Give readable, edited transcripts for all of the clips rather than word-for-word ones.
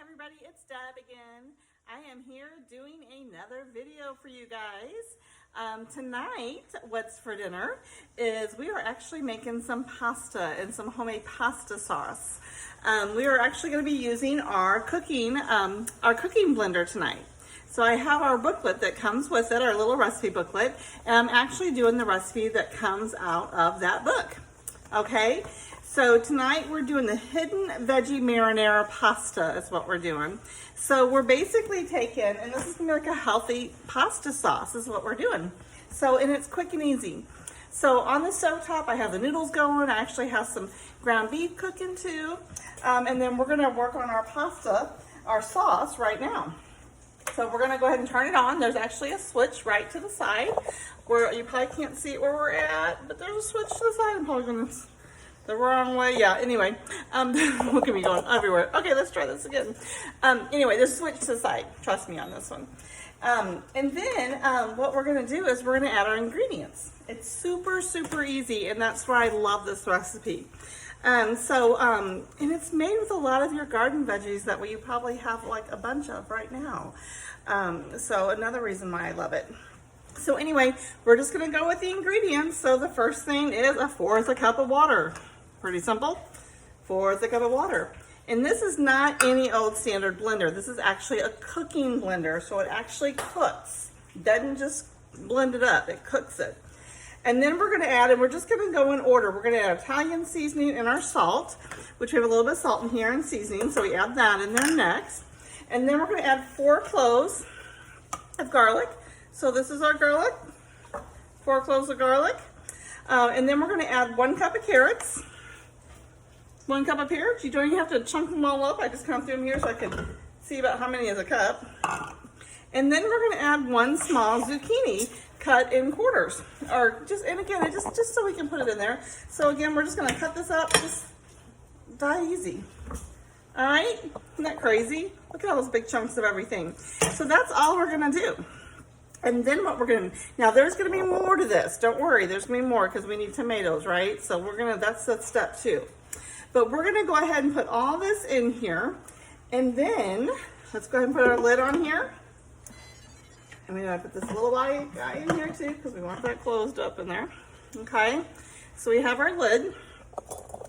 everybody, it's Deb again. I am here doing another video for you guys. Tonight, what's for dinner is we are actually making some pasta and some homemade pasta sauce. We are actually going to be using our cooking blender tonight. So I have our booklet that comes with it, our little recipe booklet, and I'm actually doing the recipe that comes out of that book. Okay, so tonight we're doing the hidden veggie marinara pasta is what we're doing. So we're basically taking, and this is gonna be like a healthy pasta sauce is what we're doing. So, and it's quick and easy. So on the stove top, I have the noodles going. I actually have some ground beef cooking too. And then we're gonna work on our pasta, our sauce right now. So we're gonna go ahead and turn it on. There's actually a switch right to the side where you probably can't see it where we're at, but there's a switch to the side. I'm probably gonna the wrong way. Yeah, anyway, look at me going everywhere. Okay, let's try this again. Anyway, there's a switch to the side. Trust me on this one. And then what we're gonna do is we're gonna add our ingredients. It's super, super easy, and that's why I love this recipe. And it's made with a lot of your garden veggies that you probably have like a bunch of right now. So another reason why I love it. So anyway, we're just gonna go with the ingredients. So the first thing is 1/4 cup of water. Pretty simple, 1/4 cup of water. And this is not any old standard blender. This is actually a cooking blender. So it actually cooks, doesn't just blend it up, it cooks it. And then we're gonna add, and we're just gonna go in order. We're gonna add Italian seasoning and our salt, which we have a little bit of salt in here and seasoning. So we add that in there next. And then we're gonna add 4 cloves of garlic. So this is our garlic, 4 cloves of garlic. And then we're gonna add 1 cup of carrots. 1 cup of carrots. You don't even have to chunk them all up. I just count through them here so I can see about how many is a cup. And then we're gonna add 1 small zucchini cut in quarters. Or just so we can put it in there. So again, we're just gonna cut this up, just die easy. All right, isn't that crazy? Look at all those big chunks of everything. So that's all we're gonna do. And then what we're gonna, now there's gonna be more to this. Don't worry, there's gonna be more because we need tomatoes, right? So that's step 2. But we're gonna go ahead and put all this in here. And then, let's go ahead and put our lid on here. And we're gonna put this little guy in here too because we want that closed up in there. Okay, so we have our lid.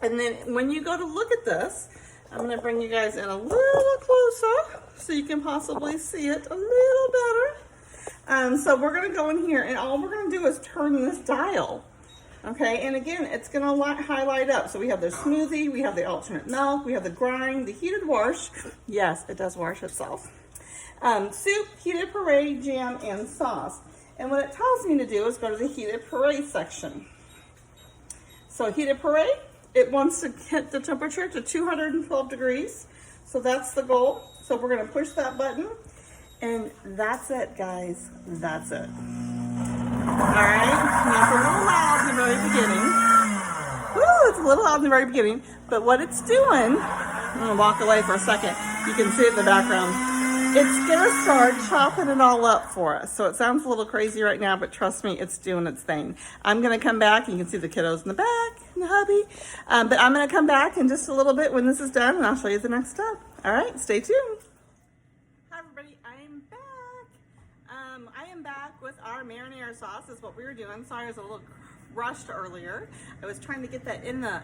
And then when you go to look at this, I'm gonna bring you guys in a little closer so you can possibly see it a little better. So we're gonna go in here and all we're gonna do is turn this dial. Okay, and again, it's gonna highlight up. So we have the smoothie, we have the alternate milk, we have the grind, the heated wash. Yes, it does wash itself. Soup, heated puree, jam, and sauce. And what it tells me to do is go to the heated puree section. So heated puree, it wants to hit the temperature to 212 degrees. So that's the goal. So we're gonna push that button. And that's it, guys. That's it. All right. Now it's a little loud in the very beginning. Woo, it's a little loud in the very beginning. But what it's doing, I'm gonna walk away for a second. You can see it in the background. It's gonna start chopping it all up for us. So it sounds a little crazy right now, but trust me, it's doing its thing. I'm gonna come back, and you can see the kiddos in the back, and the hubby. But I'm gonna come back in just a little bit when this is done, and I'll show you the next step. All right, stay tuned. Hi everybody, I am back. I am back with our marinara sauce is what we were doing. Sorry, I was a little rushed earlier. I was trying to get that in the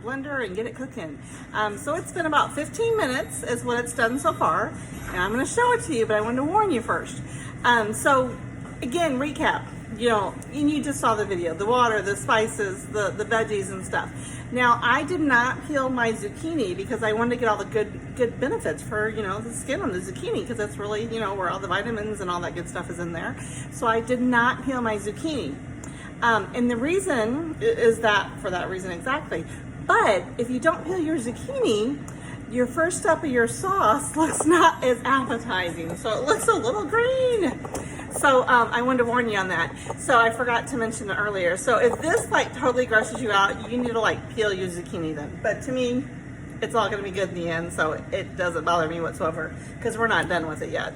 blender and get it cooking. So it's been about 15 minutes is what it's done so far. And I'm gonna show it to you, but I wanted to warn you first. So again, recap, and you just saw the video, the water, the spices, the veggies and stuff. Now, I did not peel my zucchini because I wanted to get all the good benefits for, the skin on the zucchini because that's really, where all the vitamins and all that good stuff is in there. So I did not peel my zucchini. And the reason is for that reason exactly. But if you don't peel your zucchini, your first step of your sauce looks not as appetizing. So it looks a little green. So I wanted to warn you on that. So I forgot to mention it earlier. So if this totally grosses you out, you need to peel your zucchini then. But to me, it's all gonna be good in the end. So it doesn't bother me whatsoever because we're not done with it yet.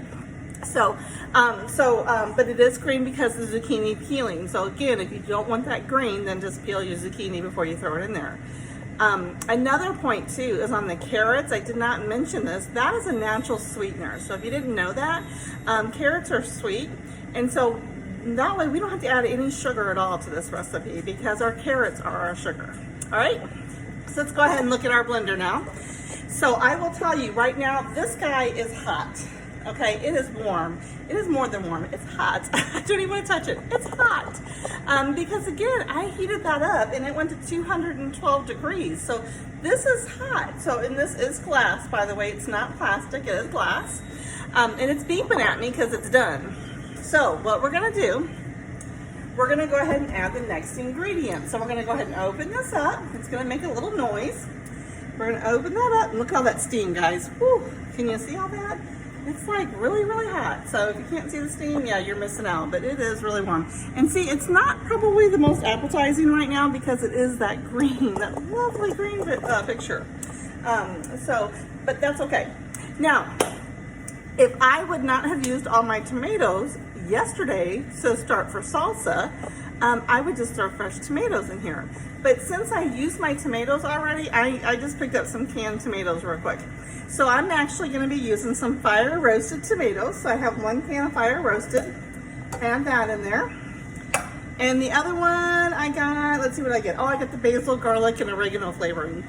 But it is green because of the zucchini peeling. So again, if you don't want that green, then just peel your zucchini before you throw it in there. Another point too is on the carrots. I did not mention this. That is a natural sweetener. So if you didn't know that, carrots are sweet. And so that way we don't have to add any sugar at all to this recipe because our carrots are our sugar. All right, so let's go ahead and look at our blender now. So I will tell you right now, this guy is hot. Okay, it is warm. It is more than warm, it's hot. I don't even want to touch it, it's hot. Because again, I heated that up and it went to 212 degrees. So this is hot. So, and this is glass, by the way, it's not plastic, it is glass. And it's beeping at me because it's done. So what we're gonna do, we're gonna go ahead and add the next ingredient. So we're gonna go ahead and open this up. It's gonna make a little noise. We're gonna open that up and look at all that steam, guys. Whew, can you see all that? It's like really, really hot. So if you can't see the steam, yeah, you're missing out, but it is really warm. And see, it's not probably the most appetizing right now because it is that green, that lovely green picture. But that's okay. Now, if I would not have used all my tomatoes yesterday to start for salsa, I would just throw fresh tomatoes in here. But since I used my tomatoes already, I just picked up some canned tomatoes real quick. So I'm actually going to be using some fire roasted tomatoes. So I have 1 can of fire roasted, add that in there. And the other one I got, let's see what I get. Oh, I got the basil, garlic, and oregano flavoring.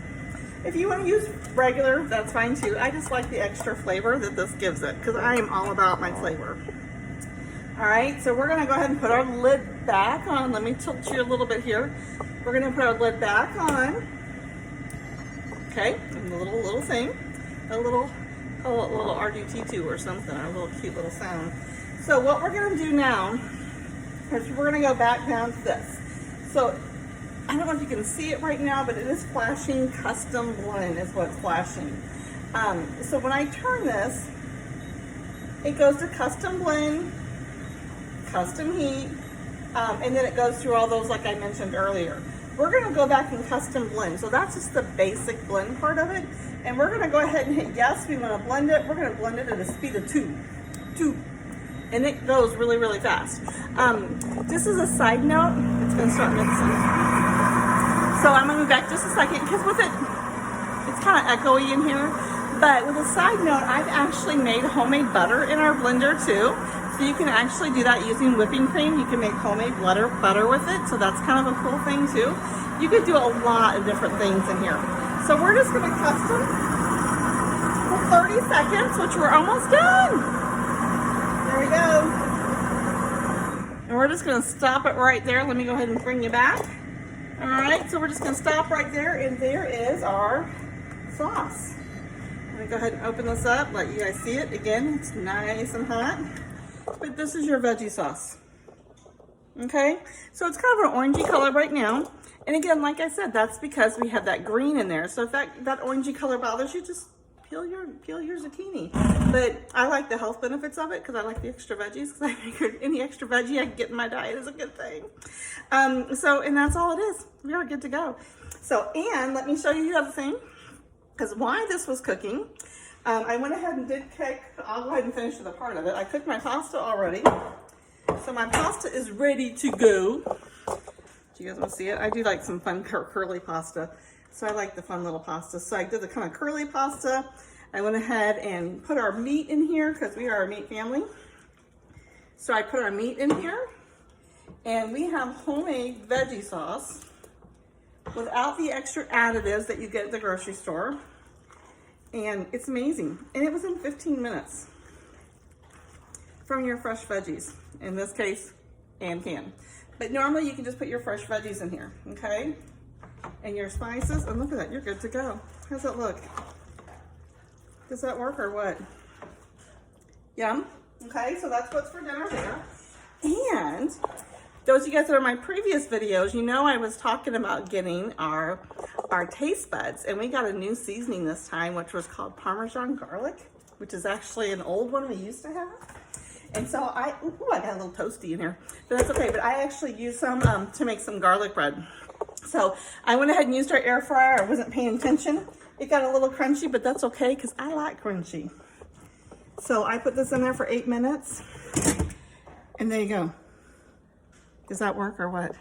If you want to use regular, that's fine too. I just like the extra flavor that this gives it because I am all about my flavor. All right, so we're going to go ahead and put our lid back on. Let me tilt you a little bit here. We're going to put our lid back on. Okay, and the little thing. A little R2-D2 or something, a little cute little sound. So what we're gonna do now is we're gonna go back down to this. So I don't know if you can see it right now, but it is flashing custom blend is what's flashing. So when I turn this, it goes to custom blend, custom heat, and then it goes through all those like I mentioned earlier. We're gonna go back and custom blend. So that's just the basic blend part of it. And we're gonna go ahead and hit yes, we wanna blend it. We're gonna blend it at a speed of 2. And it goes really, really fast. Just as a side note, it's gonna start mixing. So I'm gonna move back just a second because with it, it's kind of echoey in here. But with a side note, I've actually made homemade butter in our blender too. So you can actually do that using whipping cream. You can make homemade butter with it. So that's kind of a cool thing too. You could do a lot of different things in here. So we're just gonna custom for 30 seconds, which we're almost done. There we go. And we're just gonna stop it right there. Let me go ahead and bring you back. All right, so we're just gonna stop right there, and there is our sauce. Let me go ahead and open this up, let you guys see it. Again, it's nice and hot. But this is your veggie sauce. Okay, so it's kind of an orangey color right now. And again, like I said, that's because we have that green in there. So if that orangey color bothers you, just peel your zucchini. But I like the health benefits of it because I like the extra veggies. Because I figured any extra veggie I can get in my diet is a good thing. And that's all it is. We are good to go. So, and let me show you the other thing. Because while this was cooking, I went ahead and did cook. I'll go ahead and finish the part of it. I cooked my pasta already. So my pasta is ready to go. Do you guys want to see it? I do like some fun curly pasta. So I like the fun little pasta. So I did the kind of curly pasta. I went ahead and put our meat in here because we are a meat family. So I put our meat in here. And we have homemade veggie sauce without the extra additives that you get at the grocery store. And it's amazing. And it was in 15 minutes from your fresh veggies. In this case, and can. But normally you can just put your fresh veggies in here, okay? And your spices, and look at that, you're good to go. How's that look? Does that work or what? Yum. Okay, so that's what's for dinner there. And those of you guys that are my previous videos, you know I was talking about getting our taste buds, and we got a new seasoning this time, which was called Parmesan garlic, which is actually an old one we used to have. And so I got a little toasty in here, but that's okay. But I actually used some to make some garlic bread. So I went ahead and used our air fryer. I wasn't paying attention. It got a little crunchy, but that's okay because I like crunchy. So I put this in there for 8 minutes, and there you go. Does that work or what?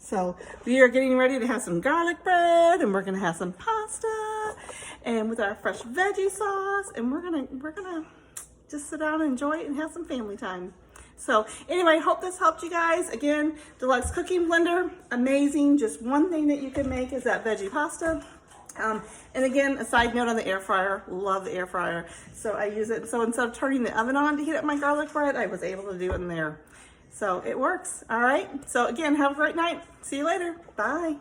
So we are getting ready to have some garlic bread, and we're gonna have some pasta, and with our fresh veggie sauce, and we're gonna just sit down and enjoy it and have some family time. So anyway, hope this helped you guys. Again, Deluxe Cooking Blender, amazing. Just one thing that you can make is that veggie pasta. And again, a side note on the air fryer, love the air fryer. So I use it, so instead of turning the oven on to heat up my garlic bread, I was able to do it in there. So it works, all right? So again, have a great night. See you later, bye.